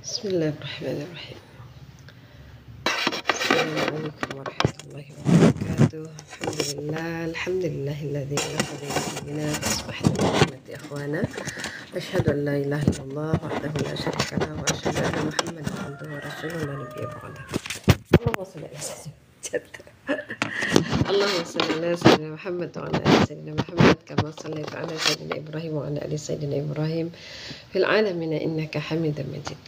Bismillahirrahmanirrahim. Assalamualaikum warahmatullahi wabarakatuh. Alhamdulillahilladzi ala bina asbahna bi ni'mati ikhwana. Asyhadu an la ilaha illallah wahdahu la syarika lahu wa asyhadu anna Muhammadan abduhu wa rasuluhu la nabiyya ba'dah. Allahumma shalli ala sayyidina Allahumma shalli ala sayyidina Muhammad wa ala ali sayyidina Muhammad kama shallaita ala sayyidina Ibrahim wa ala ali sayyidina Ibrahim fil alamin innaka Hamidum Majid.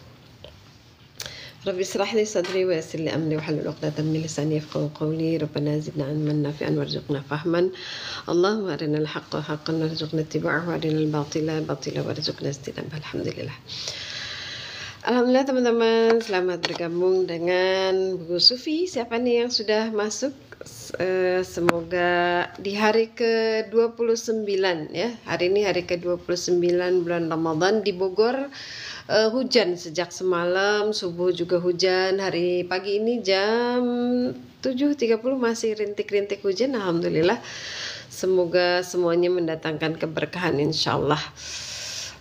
Rabbi israh li sadri wa yassir li amri wahlul 'uqdatam min lisani yafqahu qawli. Rabbana zidna 'ilman nafi'an warzuqna fahman. Allahumma arinal haqqa haqqan warzuqna ittiba'ahu wa arinal batila batilan warzuqna ijtinabah. Alhamdulillah. Alhamdulillah teman-teman, selamat bergabung dengan Bu Sufi. Siapa nih yang sudah masuk? Semoga di hari ke-29 ya. Hari ini hari ke-29 bulan Ramadan di Bogor. Hujan sejak semalam, subuh juga hujan. Hari pagi ini jam 7.30 masih rintik-rintik hujan. Alhamdulillah, semoga semuanya mendatangkan keberkahan insyaallah.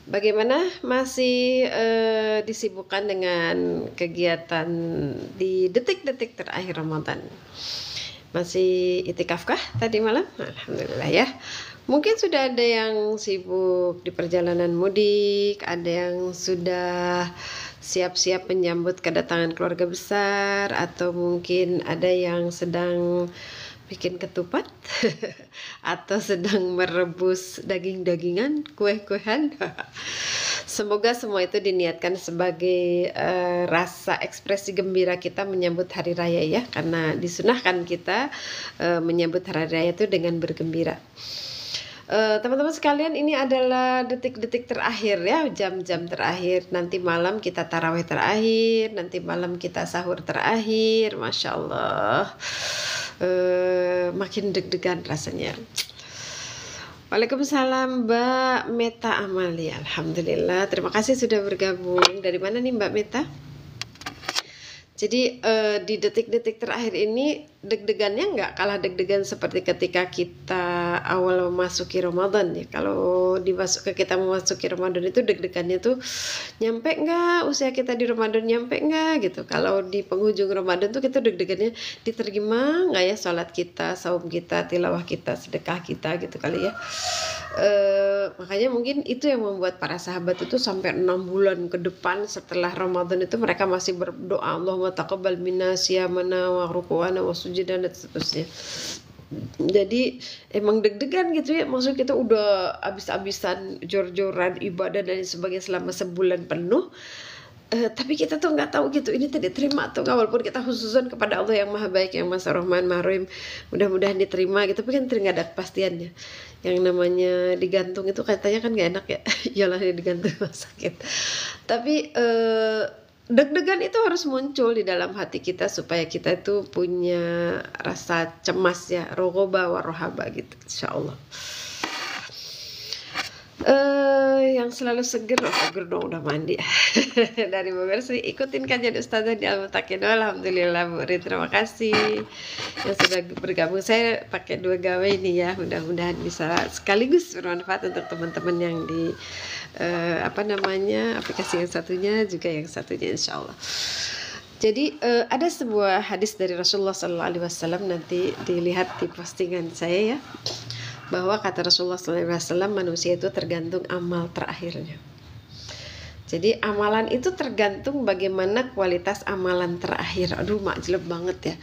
Bagaimana, masih disibukkan dengan kegiatan di detik-detik terakhir Ramadan? Masih itikafkah tadi malam? Alhamdulillah ya. Mungkin sudah ada yang sibuk di perjalanan mudik, ada yang sudah siap-siap menyambut kedatangan keluarga besar, atau mungkin ada yang sedang bikin ketupat atau sedang merebus daging-dagingan, kue-kuehan. Semoga semua itu diniatkan sebagai rasa ekspresi gembira kita menyambut hari raya ya, karena disunahkan kita menyambut hari raya itu dengan bergembira. Teman-teman sekalian, ini adalah detik-detik terakhir ya, jam-jam terakhir. Nanti malam kita tarawih terakhir, nanti malam kita sahur terakhir. Masya Allah, makin deg-degan rasanya. Waalaikumsalam Mbak Meta Amalia. Alhamdulillah, terima kasih sudah bergabung. Dari mana nih Mbak Meta? Jadi di detik-detik terakhir ini deg-degannya nggak kalah deg-degan seperti ketika kita awal memasuki Ramadan ya. Kalau kita memasuki Ramadan itu deg-degannya tuh nyampe nggak usia kita di Ramadan, nyampe nggak gitu. Kalau di penghujung Ramadan tuh kita deg-degannya diterima nggak ya sholat kita, saum kita, tilawah kita, sedekah kita gitu kali ya. Makanya mungkin itu yang membuat para sahabat itu sampai 6 bulan ke depan setelah Ramadan itu mereka masih berdoa, Allahumma taqabbal minna siyamana wa ruku'ana wa sujudan dan seterusnya. Jadi emang deg-degan gitu ya, maksud kita udah abis-abisan jor-joran ibadah dan sebagainya selama sebulan penuh. Tapi kita tuh nggak tahu gitu ini tadi diterima atau nggak, walaupun kita khususan kepada Allah yang maha baik, yang maha rahman maha rahim, mudah-mudahan diterima gitu, tapi kan nggak ada kepastiannya. Yang namanya digantung itu katanya kan nggak enak ya, iyalah digantung sakit. Tapi deg-degan itu harus muncul di dalam hati kita supaya kita itu punya rasa cemas ya, rogoba warohaba gitu, insyaallah. Yang selalu seger dong, udah mandi dari Bogor sih, ikutin kajian Ustazah di Al-Mutakin. Alhamdulillah Bu Ri, terima kasih yang sudah bergabung. Saya pakai 2 gawe ini ya, mudah-mudahan bisa sekaligus bermanfaat untuk teman-teman yang di aplikasi yang satunya juga yang satunya insyaallah. Jadi ada sebuah hadis dari Rasulullah SAW, nanti dilihat di postingan saya ya, bahwa kata Rasulullah SAW, manusia itu tergantung amal terakhirnya. Jadi amalan itu tergantung bagaimana kualitas amalan terakhir. Aduh makjeleb banget ya.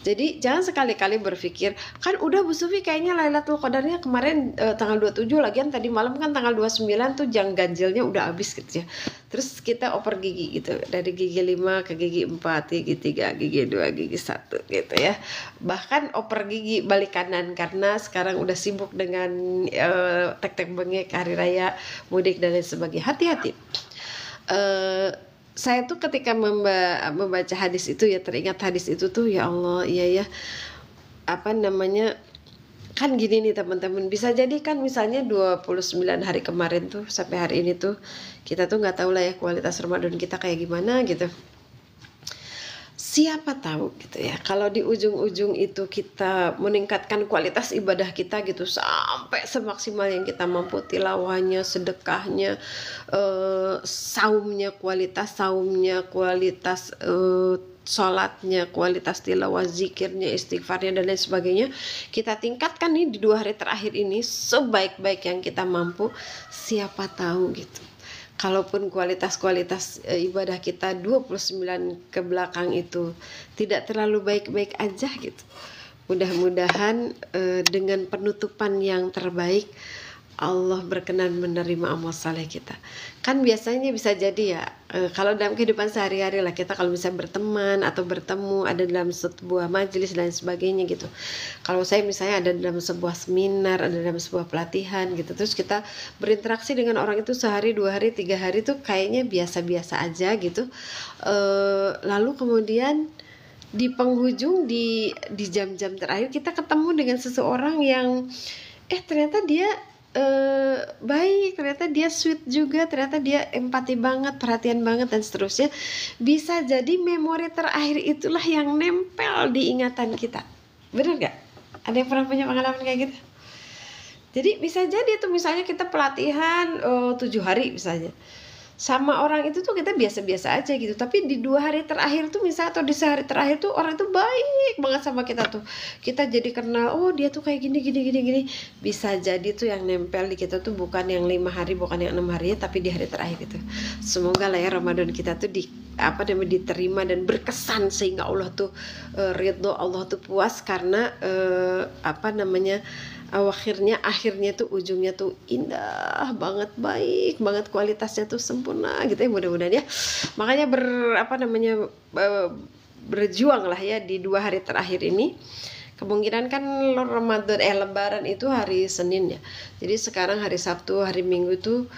Jadi jangan sekali-kali berpikir, kan udah Bu Sufi kayaknya Lailatul Qadarnya kemarin tanggal 27, lagian tadi malam kan tanggal 29 tuh jam ganjilnya udah habis gitu ya. Terus kita oper gigi gitu, dari gigi 5 ke gigi 4, gigi 3, gigi 2, gigi 1 gitu ya. Bahkan oper gigi balik kanan karena sekarang udah sibuk dengan tek-tek bengek, hari raya, mudik dan lain sebagainya. Hati-hati. Saya tuh ketika membaca hadis itu ya, teringat hadis itu tuh, ya Allah, iya ya, kan gini nih teman-teman, bisa jadi kan misalnya 29 hari kemarin tuh sampai hari ini tuh kita tuh nggak tahu lah ya kualitas Ramadan kita kayak gimana gitu. siapa tahu gitu ya, kalau di ujung-ujung itu kita meningkatkan kualitas ibadah kita gitu sampai semaksimal yang kita mampu, tilawahnya, sedekahnya, saumnya, kualitas sholatnya, kualitas tilawah, zikirnya, istighfarnya dan lain sebagainya, kita tingkatkan nih di 2 hari terakhir ini sebaik-baik yang kita mampu. Siapa tahu gitu, kalaupun kualitas ibadah kita 29 ke belakang itu tidak terlalu baik-baik aja gitu, mudah-mudahan dengan penutupan yang terbaik Allah berkenan menerima amal saleh kita. Kan biasanya bisa jadi ya, kalau dalam kehidupan sehari-hari lah, kita kalau bisa berteman atau bertemu, ada dalam sebuah majelis dan sebagainya gitu. Kalau saya misalnya ada dalam sebuah seminar, ada dalam sebuah pelatihan gitu, terus kita berinteraksi dengan orang itu sehari, 2 hari, 3 hari tuh kayaknya biasa-biasa aja gitu. Lalu kemudian di penghujung, di jam-jam terakhir kita ketemu dengan seseorang yang ternyata dia baik, ternyata dia sweet juga, ternyata dia empati banget, perhatian banget dan seterusnya. Bisa jadi memori terakhir itulah yang nempel di ingatan kita. Bener gak? Ada yang pernah punya pengalaman kayak gitu? Jadi bisa jadi tuh misalnya kita pelatihan 7 hari misalnya, sama orang itu tuh kita biasa-biasa aja gitu, tapi di 2 hari terakhir tuh misalnya, atau di sehari terakhir tuh orang itu baik banget sama kita tuh, kita jadi kenal, oh dia tuh kayak gini. Bisa jadi tuh yang nempel di kita tuh bukan yang 5 hari, bukan yang 6 hari, tapi di hari terakhir itu. Semoga lah ya Ramadan kita tuh diterima dan berkesan, sehingga Allah tuh ridho, Allah tuh puas, karena akhirnya tuh ujungnya tuh indah banget, baik banget, kualitasnya tuh sempurna gitu ya, mudah-mudahan ya. Makanya berjuang lah ya di 2 hari terakhir ini. Kemungkinan kan Lebaran itu hari Senin ya, jadi sekarang hari Sabtu, hari Minggu tuh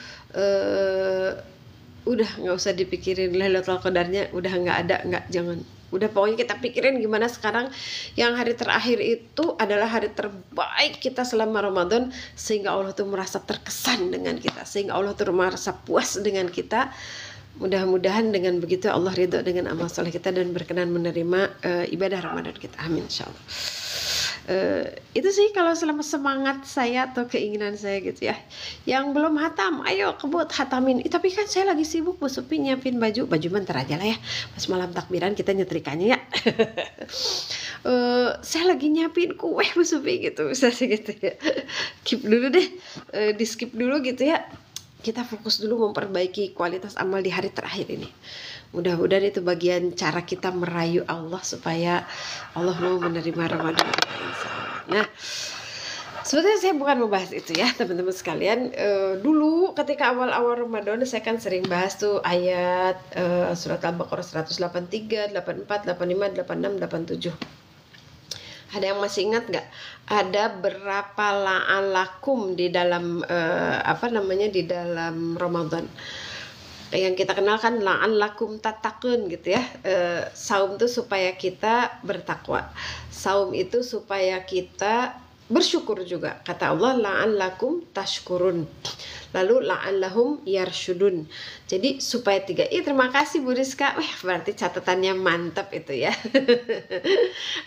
udah nggak usah dipikirin Lailatul Qadarnya, udah nggak ada, jangan. Udah pokoknya kita pikirin gimana sekarang yang hari terakhir itu adalah hari terbaik kita selama Ramadan, sehingga Allah tuh merasa terkesan dengan kita, sehingga Allah tuh merasa puas dengan kita. Mudah-mudahan dengan begitu Allah ridho dengan amal soleh kita dan berkenan menerima ibadah Ramadan kita. Amin insyaallah. Itu sih kalau selama semangat saya atau keinginan saya gitu ya. Yang belum hatam, ayo kebut hatamin. Tapi kan saya lagi sibuk Bu Supi nyiapin baju bentar aja lah ya, pas malam takbiran kita nyetrikanya ya. Saya lagi nyiapin kue Bu Supi gitu, bisa sih gitu ya. Skip dulu deh, di skip dulu gitu ya. Kita fokus dulu memperbaiki kualitas amal di hari terakhir ini. Mudah-mudahan itu bagian cara kita merayu Allah supaya Allah mau menerima Ramadan kita, insyaallah. Nah, sebetulnya saya bukan membahas itu ya teman-teman sekalian. Dulu ketika awal-awal Ramadan saya kan sering bahas tuh ayat surat Al-Baqarah 183, 84, 85, 86, 87. Ada yang masih ingat nggak? Ada berapa la'alakum di dalam di dalam Ramadan? Yang kita kenal kan la'alakum tattaqun gitu ya. Saum itu supaya kita bertakwa. Saum itu supaya kita bersyukur juga. Kata Allah la'alakum tashkurun. Lalu la'allahum yarshudun. Jadi supaya 3. Terima kasih Bu Rizka. Wah, berarti catatannya mantap itu ya.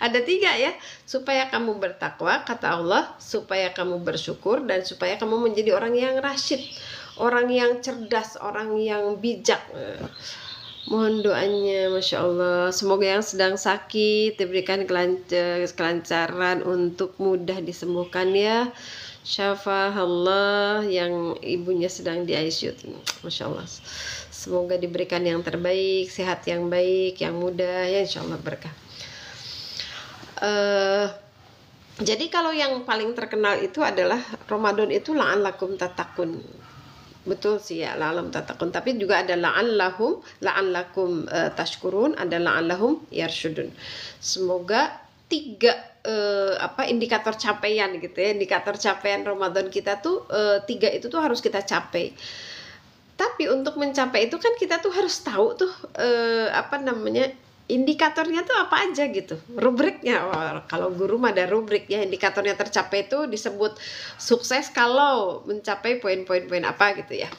Ada 3 ya. Supaya kamu bertakwa, kata Allah, supaya kamu bersyukur, dan supaya kamu menjadi orang yang rasyid, orang yang cerdas, orang yang bijak. Mohon doanya, Masya Allah. Semoga yang sedang sakit diberikan kelancaran untuk mudah disembuhkan ya. Syafa'allah, yang ibunya sedang di ICU, Masya Allah. Semoga diberikan yang terbaik, sehat yang baik, yang mudah ya, Insya Allah berkah. Jadi kalau yang paling terkenal itu adalah Ramadan itu la'allakum tattaqun. Betul sih ya, la'allakum tattaqun. Tapi juga ada la'allakum tashkurun, ada la'allahum yarshudun. Semoga 3 indikator capaian gitu ya, indikator capaian Ramadan kita tuh 3 itu tuh harus kita capai. Tapi untuk mencapai itu kan kita tuh harus tahu tuh indikatornya tuh apa aja gitu, rubriknya. Kalau guru mah ada rubrik ya, indikatornya tercapai itu disebut sukses kalau mencapai poin-poin apa gitu ya.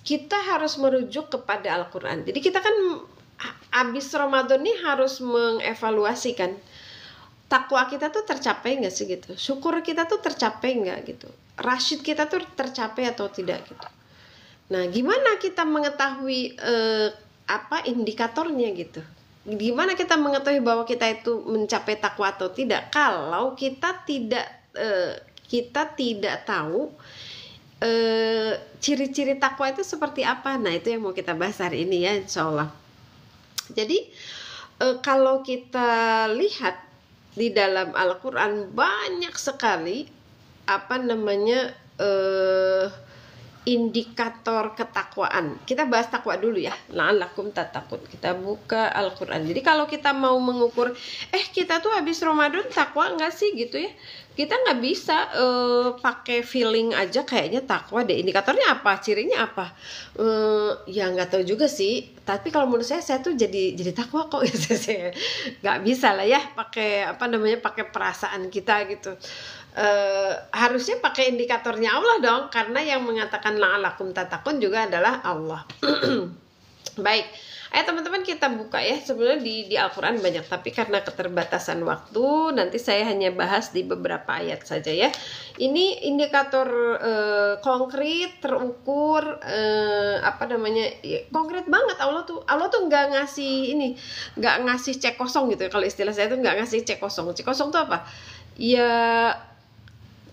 kita harus merujuk kepada Al-Quran. Jadi kita kan abis Ramadan ini harus mengevaluasi kan, takwa kita tuh tercapai nggak sih gitu, syukur kita tuh tercapai nggak gitu, rasyid kita tuh tercapai atau tidak gitu. Nah, gimana kita mengetahui apa indikatornya gitu? Gimana kita mengetahui bahwa kita itu mencapai takwa atau tidak kalau kita tidak tahu ciri-ciri takwa itu seperti apa? Nah, itu yang mau kita bahas hari ini ya, insya Allah. Jadi kalau kita lihat di dalam Al-Quran banyak sekali indikator ketakwaan. Kita bahas takwa dulu ya. La'allakum tattaqun. Kita buka Al-Quran. Jadi kalau kita mau mengukur, kita tuh habis Ramadan takwa nggak sih gitu ya? Kita nggak bisa pakai feeling aja kayaknya takwa deh. Indikatornya apa? Cirinya apa? Ya nggak tahu juga sih. Tapi kalau menurut saya tuh jadi takwa kok. Nggak bisa lah ya pakai pakai perasaan kita gitu. Harusnya pakai indikatornya Allah dong, karena yang mengatakan la'allakum tattaqun juga adalah Allah. Baik, ayo teman-teman kita buka ya. Sebenarnya di Al-Quran banyak, tapi karena keterbatasan waktu nanti saya hanya bahas di beberapa ayat saja ya. Ini indikator konkret, terukur, konkret banget. Allah tuh nggak ngasih cek kosong gitu. Kalau istilah saya tuh nggak ngasih cek kosong. Cek kosong tuh apa? Ya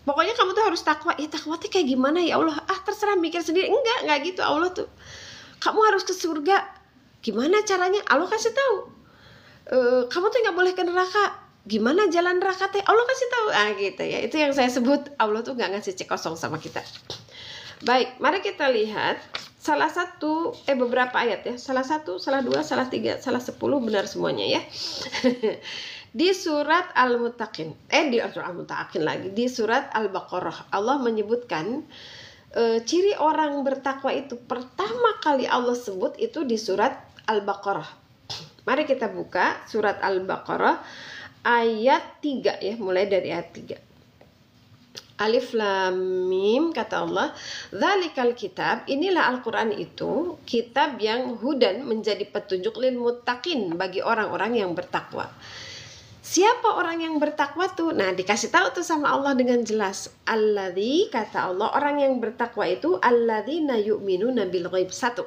pokoknya kamu tuh harus takwa. Ya takwa tuh kayak gimana ya Allah? Terserah mikir sendiri. Enggak gitu Allah tuh. Kamu harus ke surga. Gimana caranya? Allah kasih tahu. Kamu tuh nggak boleh ke neraka. Gimana jalan neraka teh? Allah kasih tahu. Gitu ya. Itu yang saya sebut Allah tuh nggak ngasih cek kosong sama kita. Baik, mari kita lihat beberapa ayat ya. Salah 1, salah 2, salah 3, salah 10 benar semuanya ya. Di surat Al-Muttaqin, di surat Al-Baqarah Allah menyebutkan ciri orang bertakwa itu pertama kali Allah sebut itu di surat Al-Baqarah. Mari kita buka surat Al-Baqarah ayat 3 ya, mulai dari ayat 3. Alif Lam Mim, kata Allah, dzalikal kitab, inilah Al-Quran itu kitab yang hudan, menjadi petunjuk lil muttaqin, bagi orang-orang yang bertakwa. Siapa orang yang bertakwa tuh? Nah, dikasih tahu tuh sama Allah dengan jelas. Alladzi, kata Allah, orang yang bertakwa itu alladzina yu'minuna bil ghaib. 1.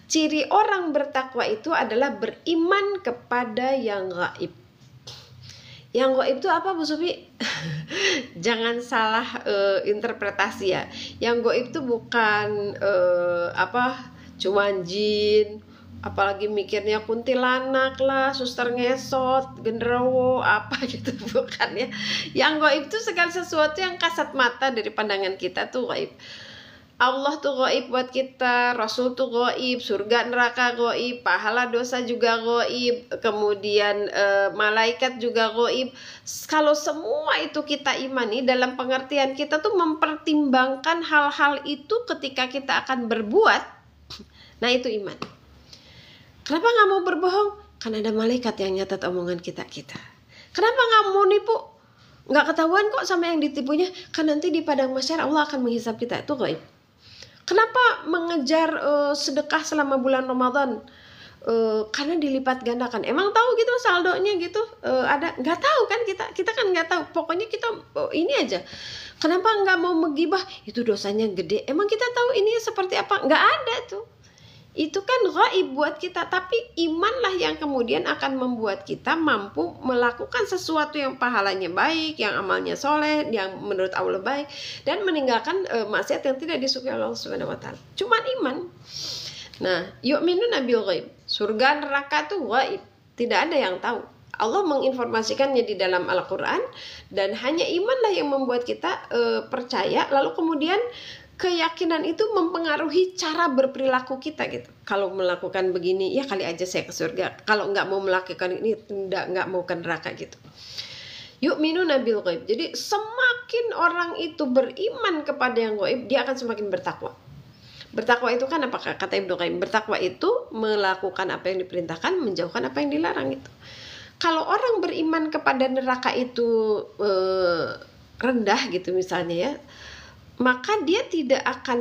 Ciri orang bertakwa itu adalah beriman kepada yang gaib. Yang gaib itu apa, Bu Sufi? Jangan salah interpretasi ya. Yang gaib itu bukan cuman jin, apalagi mikirnya kuntilanak lah, suster ngesot, genderuwo, apa gitu, bukan ya. Yang gaib itu segala sesuatu yang kasat mata dari pandangan kita tuh gaib. Allah tuh gaib buat kita, Rasul tuh gaib, surga neraka gaib, pahala dosa juga gaib, kemudian malaikat juga gaib. Kalau semua itu kita imani, dalam pengertian kita tuh mempertimbangkan hal-hal itu ketika kita akan berbuat, nah itu iman. Kenapa nggak mau berbohong? Karena ada malaikat yang nyatat omongan kita. Kenapa nggak mau nipu? Nggak ketahuan kok sama yang ditipunya. Kan nanti di padang mahsyar Allah akan menghisap kita. Itu gaib. Kenapa mengejar sedekah selama bulan Ramadan? Karena dilipat gandakan. Emang tahu gitu saldonya gitu? Ada? Nggak tahu kan kita kan nggak tahu. Pokoknya kita ini aja. Kenapa nggak mau menggibah? Itu dosanya gede. Emang kita tahu ini seperti apa? Nggak ada tuh. Itu kan gaib buat kita, tapi imanlah yang kemudian akan membuat kita mampu melakukan sesuatu yang pahalanya baik, yang amalnya soleh, yang menurut Allah baik, dan meninggalkan maksiat yang tidak disukai Allah Subhanahu wa taala. Cuman iman. Nah, yu'minuna bil ghaib. Surga neraka tuh gaib, tidak ada yang tahu. Allah menginformasikannya di dalam Al-Quran, dan hanya imanlah yang membuat kita percaya, lalu kemudian keyakinan itu mempengaruhi cara berperilaku kita gitu. Kalau melakukan begini, ya kali aja saya ke surga. Kalau nggak mau melakukan ini, nggak mau ke neraka gitu. Yu'minuna bil ghaib. Jadi semakin orang itu beriman kepada yang gaib, dia akan semakin bertakwa. Bertakwa itu kan apakah kata Ibnu Qayyim? Bertakwa itu melakukan apa yang diperintahkan, menjauhkan apa yang dilarang itu. Kalau orang beriman kepada neraka itu rendah gitu misalnya ya, maka dia tidak akan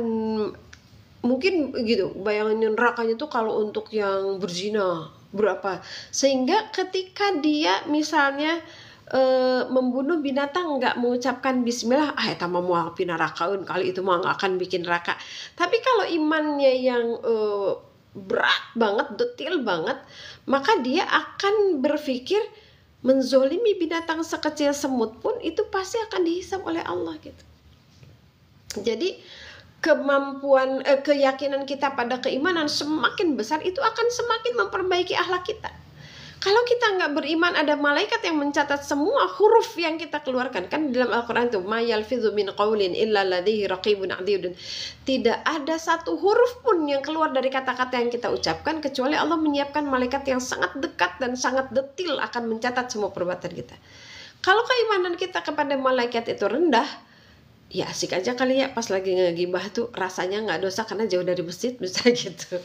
mungkin gitu, bayangin nerakanya tuh kalau untuk yang berzina berapa, sehingga ketika dia misalnya membunuh binatang nggak mengucapkan bismillah, eta mah moal pinarakaun kali, itu mah nggak akan bikin neraka. Tapi kalau imannya yang berat banget, detail banget, maka dia akan berpikir menzolimi binatang sekecil semut pun itu pasti akan dihisab oleh Allah gitu. Jadi kemampuan keyakinan kita pada keimanan semakin besar, itu akan semakin memperbaiki akhlak kita. Kalau kita nggak beriman ada malaikat yang mencatat semua huruf yang kita keluarkan, kan dalam Al-Quran itu ma yalfidhu min qaulin illa ladaihi raqibun atidun, tidak ada satu huruf pun yang keluar dari kata-kata yang kita ucapkan kecuali Allah menyiapkan malaikat yang sangat dekat dan sangat detil akan mencatat semua perbuatan kita. Kalau keimanan kita kepada malaikat itu rendah, ya asik aja kali ya pas lagi ngegibah tuh rasanya nggak dosa karena jauh dari masjid, bisa gitu.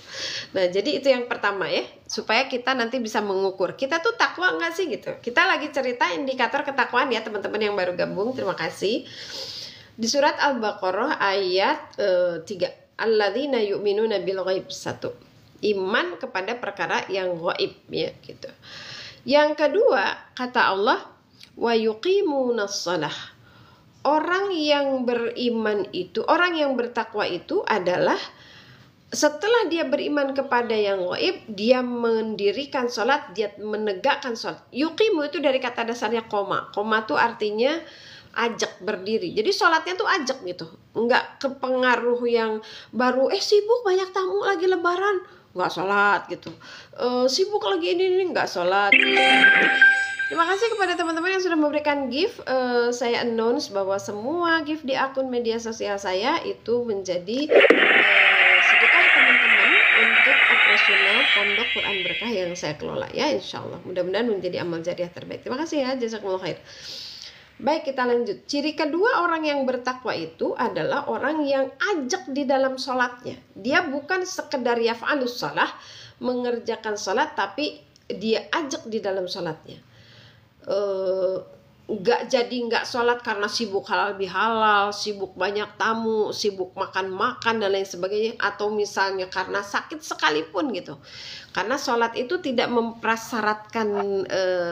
Nah jadi itu yang pertama ya, supaya kita nanti bisa mengukur kita tuh takwa nggak sih gitu. Kita lagi cerita indikator ketakwaan ya teman-teman yang baru gabung, terima kasih. Di surat Al-Baqarah ayat 3, alladzina yu'minuna bil ghaib, 1, iman kepada perkara yang ghaib ya gitu. Yang kedua kata Allah wa yuqimunas shalah. Orang yang beriman itu, orang yang bertakwa itu adalah setelah dia beriman kepada yang gaib, dia mendirikan sholat, dia menegakkan sholat. Yuqimu itu dari kata dasarnya koma. Koma itu artinya ajak, berdiri. Jadi sholatnya tuh ajak gitu, nggak kepengaruh yang baru sibuk banyak tamu lagi lebaran nggak sholat gitu, sibuk lagi ini nggak sholat. Terima kasih kepada teman-teman yang sudah memberikan gift. Saya announce bahwa semua gift di akun media sosial saya itu menjadi sedekah teman-teman untuk operasional Pondok Quran Berkah yang saya kelola ya, insya Allah. Mudah-mudahan menjadi amal jariah terbaik. Terima kasih ya, jazakumullah khair. Baik, kita lanjut. Ciri kedua orang yang bertakwa itu adalah orang yang ajak di dalam sholatnya. Dia bukan sekedar yaf'alus sholah, mengerjakan sholat, tapi dia ajak di dalam sholatnya. Nggak jadi nggak sholat karena sibuk halal bihalal, sibuk banyak tamu, sibuk makan-makan dan lain sebagainya, atau misalnya karena sakit sekalipun gitu. Karena sholat itu tidak memprasyaratkan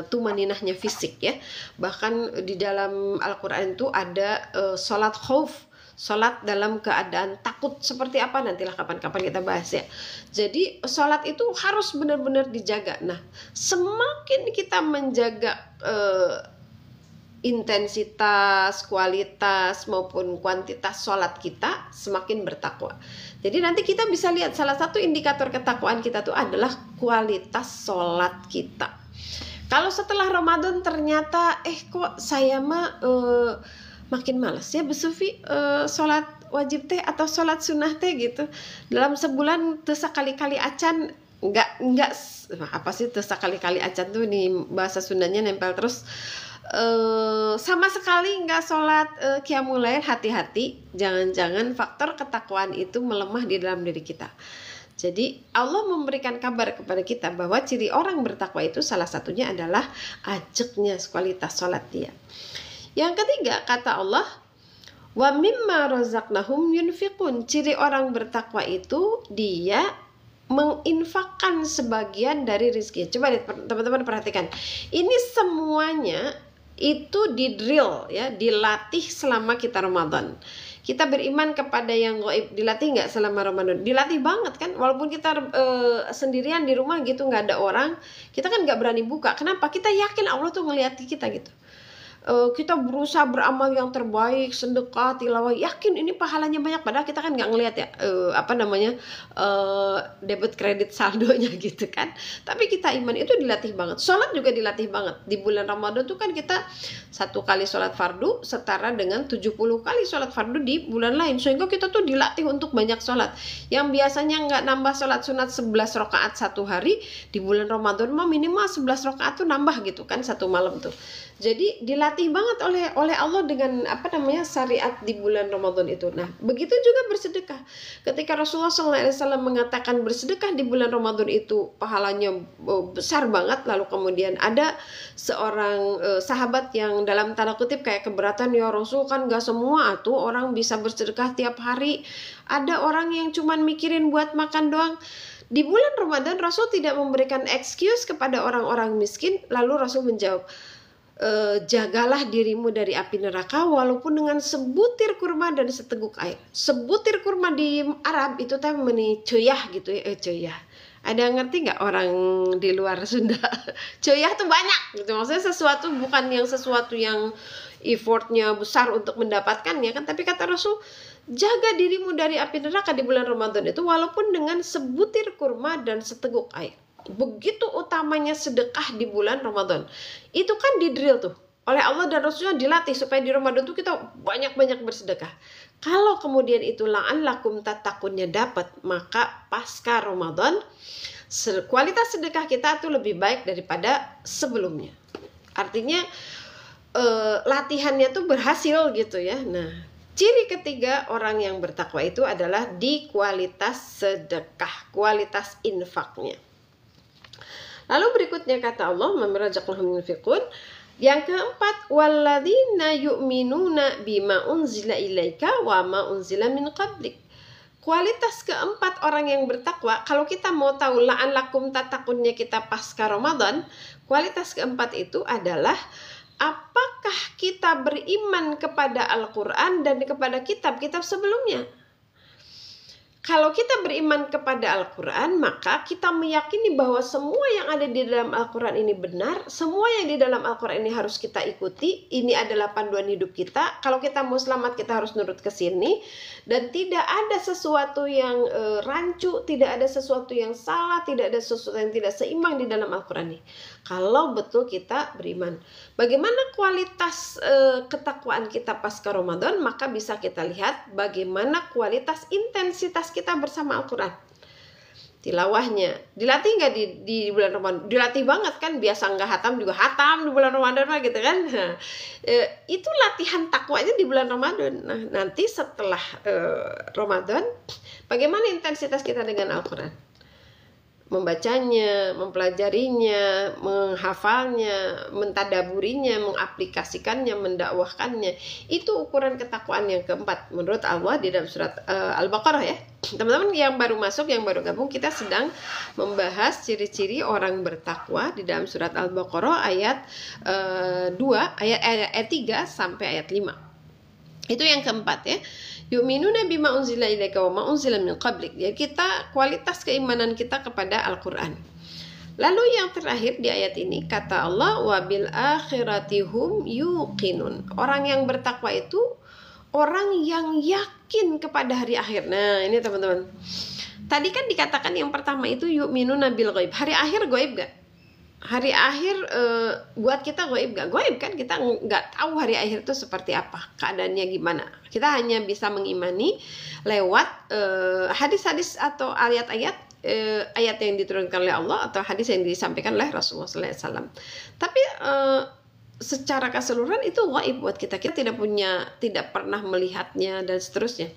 tumaninahnya fisik ya. Bahkan di dalam Al-Quran itu ada sholat khauf, sholat dalam keadaan takut seperti apa, nantilah kapan-kapan kita bahas ya. Jadi sholat itu harus benar-benar dijaga. Nah, semakin kita menjaga intensitas, kualitas maupun kuantitas sholat kita, semakin bertakwa. Jadi nanti kita bisa lihat salah satu indikator ketakwaan kita tuh adalah kualitas sholat kita. Kalau setelah Ramadan ternyata kok saya mah makin malas ya besufi sholat wajib teh atau sholat sunnah teh gitu. Dalam sebulan tuh sekali-kali acan, enggak apa sih tuh sekali-kali acan tuh, nih bahasa Sundanya nempel terus. Sama sekali enggak sholat qiyamul lail, hati-hati, jangan-jangan faktor ketakwaan itu melemah di dalam diri kita. Jadi Allah memberikan kabar kepada kita bahwa ciri orang bertakwa itu salah satunya adalah ajaknya kualitas sholat dia. Yang ketiga kata Allah, wa mimma razaqnahum yunfiqun. Ciri orang bertakwa itu dia menginfakkan sebagian dari rezeki. Coba teman-teman perhatikan. Ini semuanya itu di drill ya, dilatih selama kita Ramadan. Kita beriman kepada yang gaib, dilatih nggak selama Ramadan? Dilatih banget kan, walaupun kita sendirian di rumah gitu, nggak ada orang, kita kan nggak berani buka. Kenapa? Kita yakin Allah tuh ngeliat kita gitu. Kita berusaha beramal yang terbaik, sedekah, tilawah, yakin ini pahalanya banyak, padahal kita kan nggak ngelihat ya debit kredit saldonya gitu kan. Tapi kita iman itu dilatih banget. Sholat juga dilatih banget. Di bulan Ramadan tuh kan kita 1 kali sholat fardu setara dengan 70 kali sholat fardu di bulan lain, sehingga kita tuh dilatih untuk banyak sholat. Yang biasanya nggak nambah sholat sunat 11 rakaat satu hari, di bulan Ramadan mah minimal 11 rakaat tuh nambah gitu kan satu malam tuh. Jadi dilatih banget oleh Allah dengan syariat di bulan Ramadan itu. Nah, begitu juga bersedekah. Ketika Rasulullah SAW mengatakan bersedekah di bulan Ramadan itu pahalanya besar banget, lalu kemudian ada seorang sahabat yang dalam tanda kutip kayak keberatan, ya Rasul, kan gak semua tuh orang bisa bersedekah tiap hari. Ada orang yang cuman mikirin buat makan doang. Di bulan Ramadan Rasul tidak memberikan excuse kepada orang-orang miskin, lalu Rasul menjawab, jagalah dirimu dari api neraka walaupun dengan sebutir kurma dan seteguk air. Sebutir kurma di Arab itu teh meni coyah gitu ya, coyah. Ada yang ngerti nggak orang di luar Sunda? Coyah tuh banyak gitu, maksudnya bukan sesuatu yang effortnya besar untuk mendapatkannya kan, tapi kata Rasul, jaga dirimu dari api neraka di bulan Ramadan itu walaupun dengan sebutir kurma dan seteguk air. Begitu utamanya sedekah di bulan Ramadan. Itu kan di-drill tuh oleh Allah dan Rasulnya, dilatih supaya di Ramadan tuh kita banyak-banyak bersedekah. Kalau kemudian itu la'allakum tattaqunnya dapat, maka pasca Ramadan kualitas sedekah kita tuh lebih baik daripada sebelumnya. Artinya latihannya tuh berhasil gitu ya. Nah, ciri ketiga orang yang bertakwa itu adalah di kualitas sedekah, kualitas infaknya. Lalu berikutnya kata Allah, "Mamirajaqnahum yunfiqun." Yang keempat, "Walladzina yu'minuna bima unzila ilaika wa ma unzila min qablik." Kualitas keempat orang yang bertakwa, kalau kita mau tahu la'allakum tattaqunnya kita pasca Ramadan, kualitas keempat itu adalah apakah kita beriman kepada Al-Quran dan kepada kitab-kitab sebelumnya. Kalau kita beriman kepada Al-Quran, maka kita meyakini bahwa semua yang ada di dalam Al-Quran ini benar, semua yang di dalam Al-Quran ini harus kita ikuti, ini adalah panduan hidup kita. Kalau kita mau selamat, kita harus nurut ke sini, dan tidak ada sesuatu yang rancu, tidak ada sesuatu yang salah, tidak ada sesuatu yang tidak seimbang di dalam Al-Quran ini. Kalau betul kita beriman. Bagaimana kualitas ketakwaan kita pasca Ramadan, maka bisa kita lihat bagaimana kualitas intensitas kita bersama Al-Quran. Tilawahnya dilatih nggak di bulan Ramadan? Dilatih banget kan, biasa nggak hatam juga hatam di bulan Ramadan mah gitu kan. Nah, itu latihan takwanya di bulan Ramadan. Nah, nanti setelah Ramadan, bagaimana intensitas kita dengan Al-Quran? Membacanya, mempelajarinya, menghafalnya, mentadaburinya, mengaplikasikannya, mendakwahkannya. Itu ukuran ketakwaan yang keempat menurut Allah di dalam surat Al-Baqarah ya. Teman-teman yang baru masuk, yang baru gabung, kita sedang membahas ciri-ciri orang bertakwa di dalam surat Al-Baqarah ayat 2, ayat 3 sampai ayat 5. Itu yang keempat ya. Yu'minuna bima unzila ilaika wa ma unzila min qablik. Jadi kita, kualitas keimanan kita kepada Al-Quran. Lalu yang terakhir di ayat ini kata Allah, wa bil akhiratihum yuqinun. Orang yang bertakwa itu orang yang yakin kepada hari akhir. Nah, ini teman-teman. Tadi kan dikatakan yang pertama itu yu'minuna bil ghaib. Hari akhir ghaib gak? Hari akhir buat kita gaib gak? Gaib kan, kita nggak tahu hari akhir itu seperti apa, keadaannya gimana. Kita hanya bisa mengimani lewat hadis-hadis atau ayat-ayat ayat yang diturunkan oleh Allah atau hadis yang disampaikan oleh Rasulullah SAW. Tapi secara keseluruhan itu gaib buat kita. Kita tidak pernah melihatnya dan seterusnya.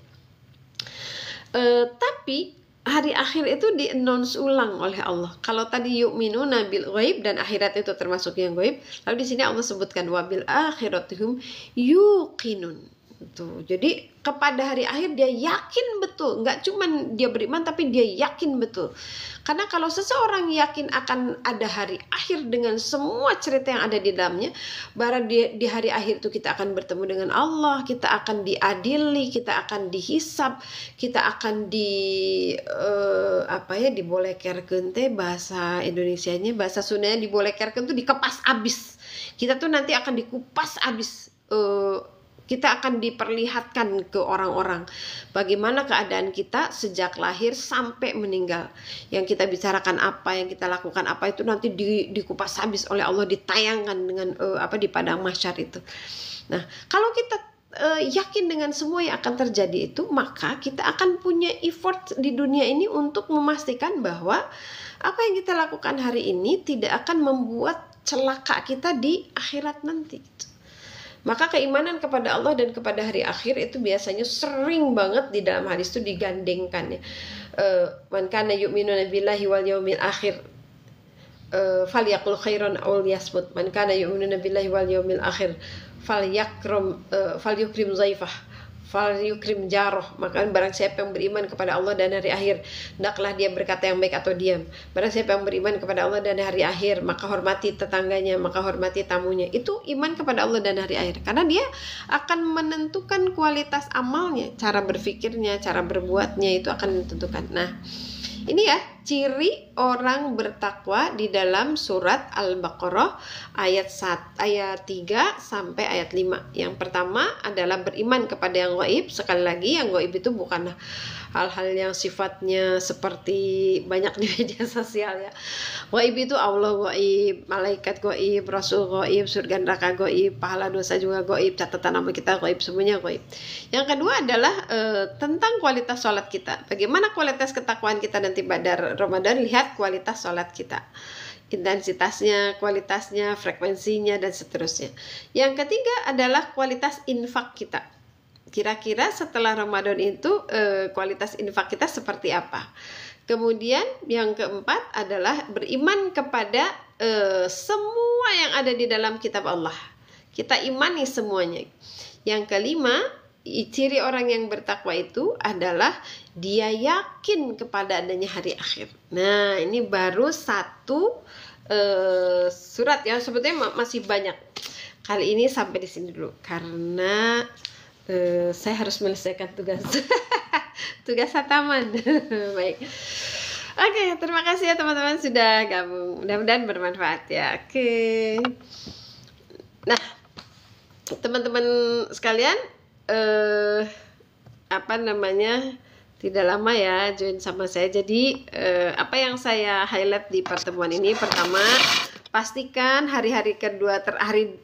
Tapi hari akhir itu di-announce ulang oleh Allah. Kalau tadi yu'minuna bil ghaib dan akhirat itu termasuk yang ghaib, lalu di sini Allah sebutkan wabil akhiratihum yuqinun. Tuh, jadi kepada hari akhir dia yakin betul, nggak cuman dia beriman tapi dia yakin betul. Karena kalau seseorang yakin akan ada hari akhir dengan semua cerita yang ada di dalamnya, baru di hari akhir itu kita akan bertemu dengan Allah, kita akan diadili, kita akan dihisab, kita akan dibolekerkeun teh bahasa Indonesianya, bahasa Sundanya dibolekerkeun tuh dikepas abis. Kita tuh nanti akan dikupas abis. Kita akan diperlihatkan ke orang-orang bagaimana keadaan kita sejak lahir sampai meninggal. Yang kita bicarakan apa, yang kita lakukan apa, itu nanti dikupas habis oleh Allah, ditayangkan dengan di padang mahsyar itu. Nah, kalau kita yakin dengan semua yang akan terjadi itu, maka kita akan punya effort di dunia ini untuk memastikan bahwa apa yang kita lakukan hari ini tidak akan membuat celaka kita di akhirat nanti. Maka keimanan kepada Allah dan kepada hari akhir itu biasanya sering banget di dalam hadis itu digandengkan ya. Man kana yu'minu billahi wal yaumil akhir falyaqul khairan aw liyasmut. Man kana yu'minu billahi wal yaumil akhir falyukrim zaifah falyukrim jaroh. Maka barang siapa yang beriman kepada Allah dan hari akhir, hendaklah dia berkata yang baik atau diam. Barang siapa yang beriman kepada Allah dan hari akhir, maka hormati tetangganya, maka hormati tamunya. Itu iman kepada Allah dan hari akhir, karena dia akan menentukan kualitas amalnya, cara berpikirnya, cara berbuatnya, itu akan ditentukan. Nah, ini ya ciri orang bertakwa di dalam surat Al-Baqarah ayat 3 sampai ayat 5. Yang pertama adalah beriman kepada yang gaib. Sekali lagi, yang gaib itu bukan hal-hal yang sifatnya seperti banyak di media sosial ya. Gaib itu Allah gaib, malaikat gaib, rasul gaib, surga neraka gaib, pahala dosa juga gaib, catatan nama kita gaib, semuanya gaib. Yang kedua adalah tentang kualitas sholat kita. Bagaimana kualitas ketakwaan kita nanti pada Ramadan? Lihat kualitas sholat kita, intensitasnya, kualitasnya, frekuensinya, dan seterusnya. Yang ketiga adalah kualitas infak kita. Kira-kira setelah Ramadan itu kualitas infak kita seperti apa? Kemudian yang keempat adalah beriman kepada semua yang ada di dalam kitab Allah. Kita imani semuanya. Yang kelima, ciri orang yang bertakwa itu adalah dia yakin kepada adanya hari akhir. Nah, ini baru satu surat ya, sebetulnya masih banyak. Kali ini sampai di sini dulu karena saya harus menyelesaikan tugas tugas hataman. Baik. Oke, terima kasih ya teman-teman sudah gabung. Mudah-mudahan bermanfaat ya. Oke. Nah, teman-teman sekalian, tidak lama ya join sama saya. Jadi apa yang saya highlight di pertemuan ini, pertama, pastikan hari-hari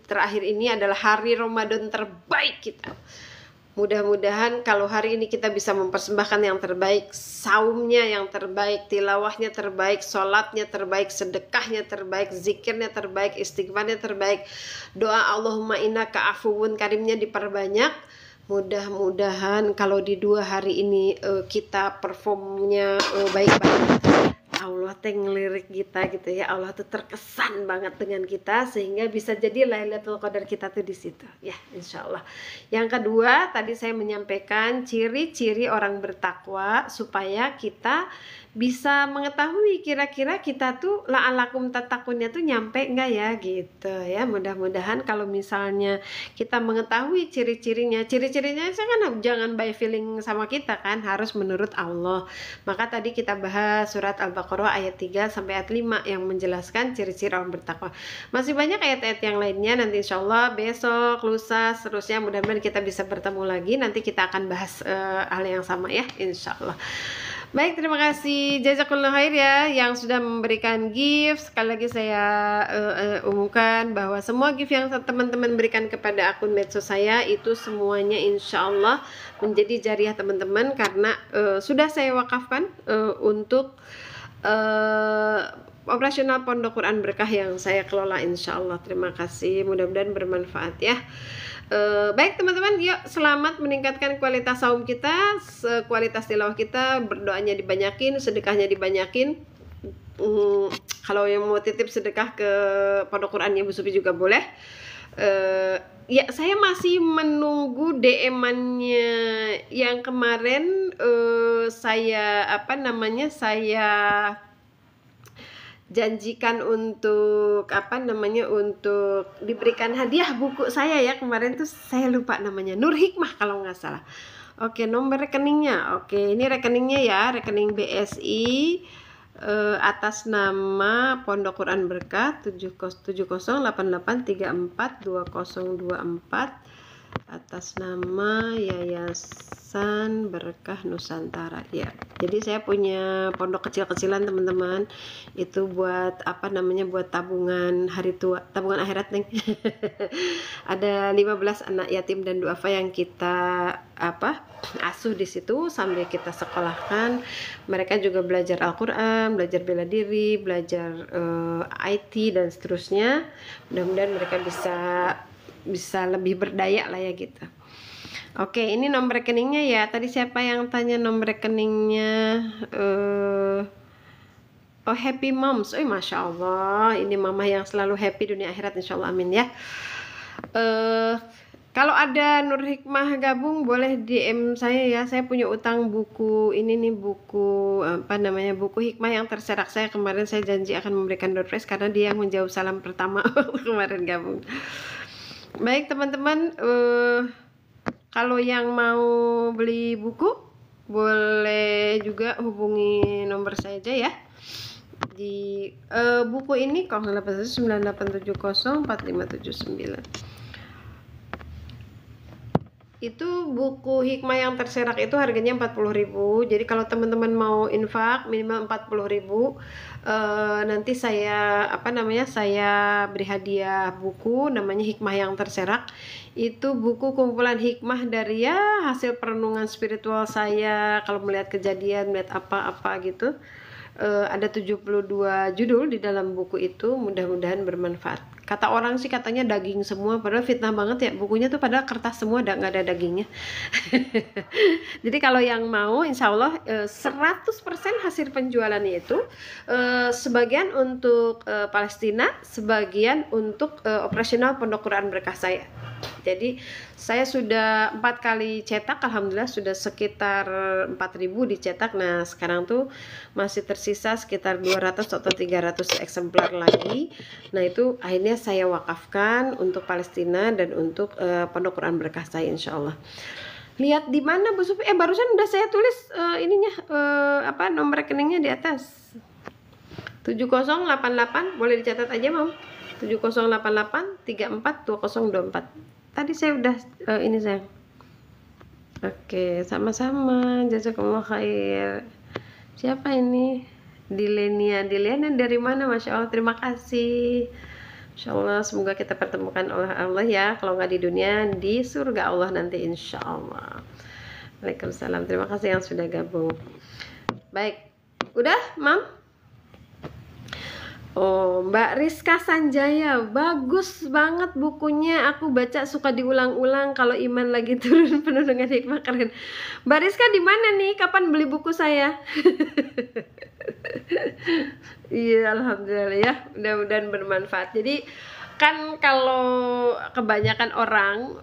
terakhir ini adalah hari Ramadan terbaik kita. Mudah-mudahan kalau hari ini kita bisa mempersembahkan yang terbaik, saumnya yang terbaik, tilawahnya terbaik, sholatnya terbaik, sedekahnya terbaik, zikirnya terbaik, istighfarnya terbaik, doa Allahumma innaka afuwun karimnya diperbanyak. Mudah-mudahan kalau di 2 hari ini kita performnya baik banget, Allah ngelirik kita gitu ya, Allah tuh terkesan banget dengan kita sehingga bisa jadi Lailatul Qadar kita tuh di situ ya, insya Allah. Yang kedua, tadi saya menyampaikan ciri-ciri orang bertakwa supaya kita bisa mengetahui kira-kira kita tuh la'alakum tattaqunya tuh nyampe enggak ya gitu ya. Mudah-mudahan kalau misalnya kita mengetahui ciri-cirinya kan jangan by feeling sama kita kan, harus menurut Allah. Maka tadi kita bahas surat Al-Baqarah ayat 3 sampai ayat 5 yang menjelaskan ciri-ciri orang bertakwa. Masih banyak ayat-ayat yang lainnya, nanti insya Allah besok, lusa, seterusnya mudah-mudahan kita bisa bertemu lagi. Nanti kita akan bahas hal yang sama ya, insya Allah. Baik, terima kasih jazakallahu khair ya yang sudah memberikan gift. Sekali lagi saya umumkan bahwa semua gift yang teman-teman berikan kepada akun medsos saya itu semuanya insya Allah menjadi jariah teman-teman, karena sudah saya wakafkan untuk operasional Pondok Quran Berkah yang saya kelola insya Allah. Terima kasih, mudah-mudahan bermanfaat ya. Baik teman-teman, yuk selamat meningkatkan kualitas saum kita, kualitas tilawah kita, berdoanya dibanyakin, sedekahnya dibanyakin. Kalau yang mau titip sedekah ke Pondok Qurannya Bu Supi juga boleh. Ya, saya masih menunggu DM-annya yang kemarin saya janjikan untuk untuk diberikan hadiah buku saya ya. Kemarin tuh saya lupa namanya, Nur Hikmah kalau nggak salah. Oke, nomor rekeningnya. Oke, ini rekeningnya ya, rekening BSI atas nama Pondok Quran Berkah 7088342024 atau atas nama Yayasan Berkah Nusantara ya. Jadi saya punya pondok kecil-kecilan teman-teman, itu buat apa namanya, buat tabungan hari tua, tabungan akhirat nih. Ada 15 anak yatim dan duafa yang kita asuh di situ sambil kita sekolahkan. Mereka juga belajar Al-Quran, belajar bela diri, belajar IT dan seterusnya. Mudah-mudahan mereka bisa lebih berdaya lah ya gitu. Oke, ini nomor rekeningnya ya. Tadi siapa yang tanya nomor rekeningnya? Oh, Happy Moms. Oh, Masya Allah, ini mama yang selalu happy dunia akhirat, insya Allah, amin ya. Kalau ada Nur Hikmah gabung boleh DM saya ya. Saya punya utang buku ini nih, buku apa namanya, buku hikmah yang terserak. Saya kemarin saya janji akan memberikan door prize karena dia yang menjawab salam pertama kemarin gabung. Baik teman-teman, kalau yang mau beli buku boleh juga hubungi nomor saya aja ya. Di buku ini 081987045799. Itu buku hikmah yang terserak itu harganya 40.000. Jadi kalau teman-teman mau infak minimal 40.000, nanti saya saya beri hadiah buku namanya Hikmah yang Terserak. Itu buku kumpulan hikmah dari ya hasil perenungan spiritual saya kalau melihat kejadian, melihat apa-apa gitu. Ada 72 judul di dalam buku itu, mudah-mudahan bermanfaat. Kata orang sih katanya daging semua, padahal fitnah banget ya, bukunya tuh padahal kertas semua, nggak ada dagingnya. Jadi kalau yang mau, insya Allah 100% hasil penjualannya itu sebagian untuk Palestina, sebagian untuk operasional Pondok Quran Berkah saya. Jadi saya sudah 4 kali cetak, alhamdulillah sudah sekitar 4.000 dicetak. Nah sekarang tuh masih tersisa sekitar 200 atau 300 eksemplar lagi. Nah itu akhirnya saya wakafkan untuk Palestina dan untuk Pondok Quran Berkah saya, insya Allah. Lihat di mana Bu Sufi? Barusan udah saya tulis nomor rekeningnya di atas. 7088, boleh dicatat aja Mam. 7088 342024. Tadi saya udah ini sayang. Oke, sama-sama. Jazakumullah khair. Siapa ini? Dilenia dari mana? Masya Allah, terima kasih. Insya Allah semoga kita pertemukan oleh Allah ya. Kalau nggak di dunia, di surga Allah nanti insya Allah. Waalaikumsalam. Terima kasih yang sudah gabung. Baik, udah Mam? Oh, Mbak Rizka Sanjaya, bagus banget bukunya. Aku baca suka diulang-ulang kalau iman lagi turun, penuh dengan hikmah, keren. Mbak Rizka di mana nih? Kapan beli buku saya? Iya, alhamdulillah ya. Mudah-mudahan bermanfaat. Jadi kan kalau kebanyakan orang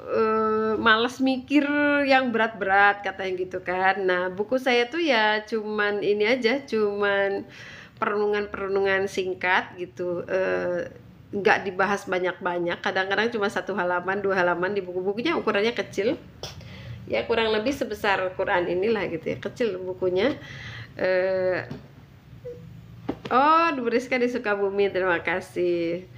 malas mikir yang berat-berat katanya gitu kan. Nah, buku saya tuh ya cuman ini aja, cuman perenungan-perenungan singkat gitu, nggak dibahas banyak-banyak, kadang-kadang cuma 1 halaman 2 halaman di buku-bukunya, ukurannya kecil ya, kurang lebih sebesar Quran inilah gitu ya, kecil bukunya. Oh, Bu Rizka di Sukabumi, terima kasih.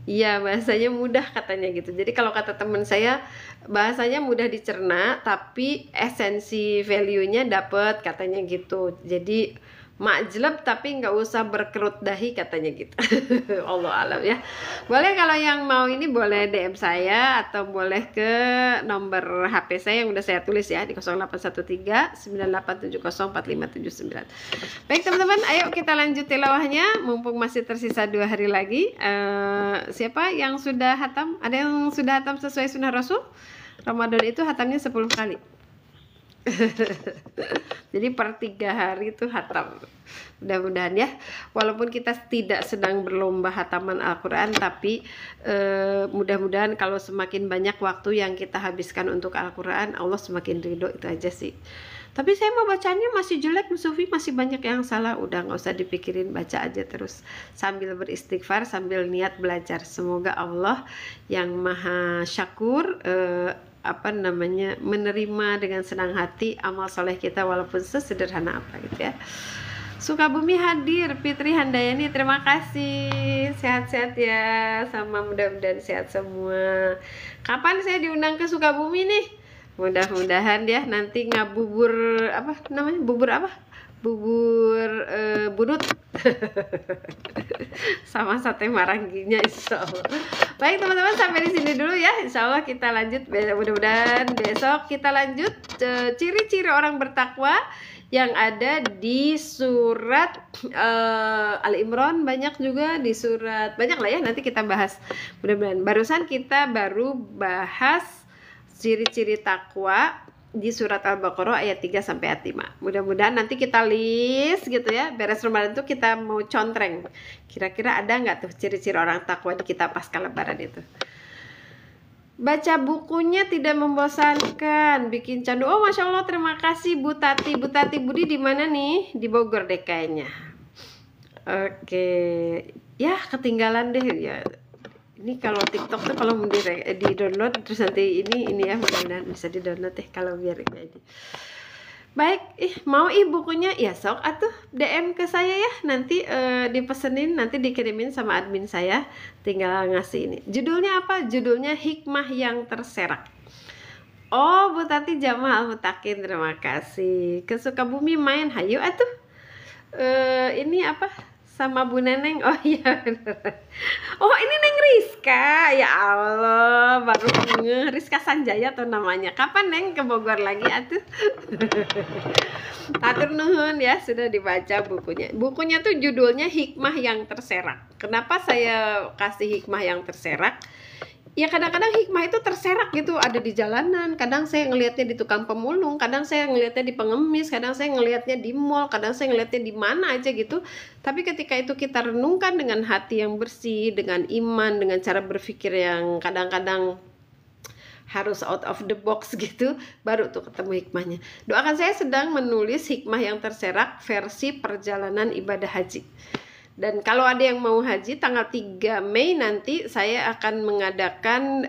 Iya, bahasanya mudah katanya gitu. Jadi kalau kata teman saya, bahasanya mudah dicerna tapi esensi value-nya dapet katanya gitu. Jadi makjleb tapi nggak usah berkerut dahi katanya gitu. Allah alam ya. Boleh kalau yang mau ini boleh DM saya atau boleh ke nomor HP saya yang udah saya tulis ya di 0813 98704579. Baik teman-teman, ayo kita lanjut tilawahnya mumpung masih tersisa 2 hari lagi. Siapa yang sudah hatam? Ada yang sudah hatam sesuai sunnah Rasul? Ramadan itu hatamnya 10 kali. Jadi per 3 hari itu hatam. Mudah-mudahan ya, walaupun kita tidak sedang berlomba hataman Al-Quran, tapi mudah-mudahan kalau semakin banyak waktu yang kita habiskan untuk Al-Quran, Allah semakin ridho, itu aja sih. Tapi saya mau bacanya masih jelek, Bu Sufi, masih banyak yang salah. Udah nggak usah dipikirin, baca aja terus sambil beristighfar, sambil niat belajar. Semoga Allah yang maha syakur menerima dengan senang hati amal soleh kita walaupun sesederhana apa gitu ya. Sukabumi hadir, Fitri Handayani, terima kasih. Sehat-sehat ya, sama mudah-mudahan sehat semua. Kapan saya diundang ke Sukabumi nih? Mudah-mudahan ya nanti ngabubur apa namanya? Bubur apa? Bubur bunut sama sate marangginya, insya Allah. Baik teman-teman, sampai di sini dulu ya. Insya Allah kita lanjut, mudah-mudahan besok kita lanjut ciri-ciri orang bertakwa yang ada di surat Ali Imran, banyak juga di surat, banyak lah ya, nanti kita bahas. Mudah-mudahan barusan kita baru bahas ciri-ciri takwa di surat Al-Baqarah ayat 3 sampai ayat 5. Mudah-mudahan nanti kita list gitu ya. Beres Ramadan itu kita mau contreng. Kira-kira ada nggak tuh ciri-ciri orang takwa di kita pasca lebaran itu. Baca bukunya tidak membosankan, bikin candu. Oh, Masya Allah, terima kasih Bu Tati. Bu Tati Budi di mana nih? Di Bogor deh kayaknya. Oke. Ya, ketinggalan deh ya. Ini kalau TikTok tuh kalau di download terus nanti ini ya, mudah-mudahan bisa di download deh kalau biar ini. Baik, mau bukunya ya sok atuh DM ke saya ya, nanti dipesenin, nanti dikirimin sama admin saya, tinggal ngasih ini. Judulnya apa? Judulnya Hikmah yang Terserak. Oh, Bu Tati Jamal Mutakin, terima kasih. Ke Sukabumi main, hayu atuh. Ini apa? Sama Bu Neneng. Oh iya bener. Oh ini Neng Rizka. Ya Allah, baru Rizka Sanjaya tuh namanya. Kapan Neng ke Bogor lagi atuh? Atur nuhun ya, sudah dibaca bukunya. Bukunya tuh judulnya Hikmah yang Terserak. Kenapa saya kasih hikmah yang terserak? Ya kadang-kadang hikmah itu terserak gitu, ada di jalanan, kadang saya ngelihatnya di tukang pemulung, kadang saya ngelihatnya di pengemis, kadang saya ngelihatnya di mall, kadang saya ngelihatnya di mana aja gitu. Tapi ketika itu kita renungkan dengan hati yang bersih, dengan iman, dengan cara berpikir yang kadang-kadang harus out of the box gitu, baru tuh ketemu hikmahnya. Doakan, saya sedang menulis hikmah yang terserak versi perjalanan ibadah haji. Dan kalau ada yang mau haji tanggal 3 Mei nanti saya akan mengadakan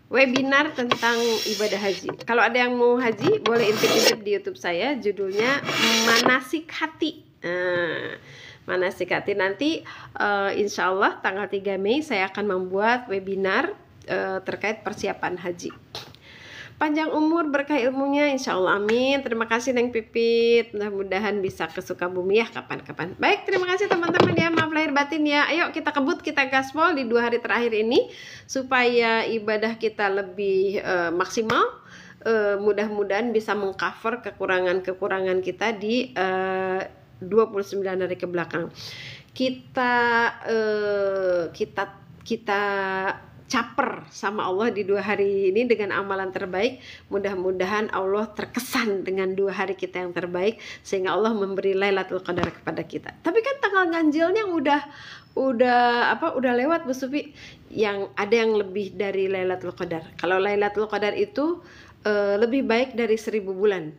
webinar tentang ibadah haji. Kalau ada yang mau haji boleh intip-intip di YouTube saya, judulnya Manasik Hati. Manasik Hati nanti insya Allah tanggal 3 Mei saya akan membuat webinar terkait persiapan haji. Panjang umur, berkah ilmunya, insya Allah, amin. Terima kasih Neng Pipit, mudah-mudahan bisa ke Sukabumi ya kapan-kapan. Baik, terima kasih teman-teman ya, maaf lahir batin ya. Ayo kita kebut, kita gaspol di 2 hari terakhir ini supaya ibadah kita lebih maksimal. Mudah-mudahan bisa mengcover kekurangan-kekurangan kita di 29 hari ke belakang. Kita caper sama Allah di 2 hari ini dengan amalan terbaik. Mudah-mudahan Allah terkesan dengan 2 hari kita yang terbaik sehingga Allah memberi Lailatul Qadar kepada kita. Tapi kan tanggal ganjilnya udah lewat Bu Sufi. Yang ada yang lebih dari Lailatul Qadar. Kalau Lailatul Qadar itu lebih baik dari 1000 bulan.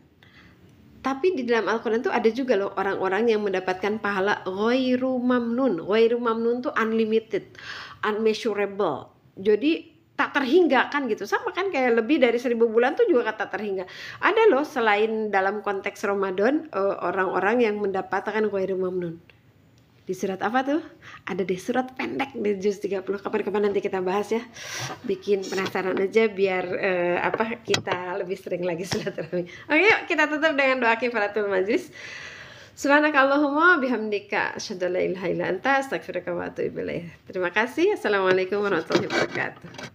Tapi di dalam Al-Quran tuh ada juga loh orang-orang yang mendapatkan pahala ghairu mamnun. Ghairu mamnun tuh unlimited, unmeasurable. Jadi tak terhinggakan gitu. Sama kan kayak lebih dari 1000 bulan tuh juga kata terhingga. Ada loh selain dalam konteks Ramadan orang-orang yang mendapatkan ghairu mamnun. Di surat apa tuh? Ada di surat pendek di juz 30. Kapan-kapan nanti kita bahas ya. Bikin penasaran aja biar kita lebih sering lagi silaturahmi. Oke, yuk kita tutup dengan doa kifaratul majlis. Subhanakallahumma bihamdika asyhadu an la ilaha illa anta astaghfiruka wa atubu ilaik. Terima kasih. Assalamualaikum warahmatullahi wabarakatuh.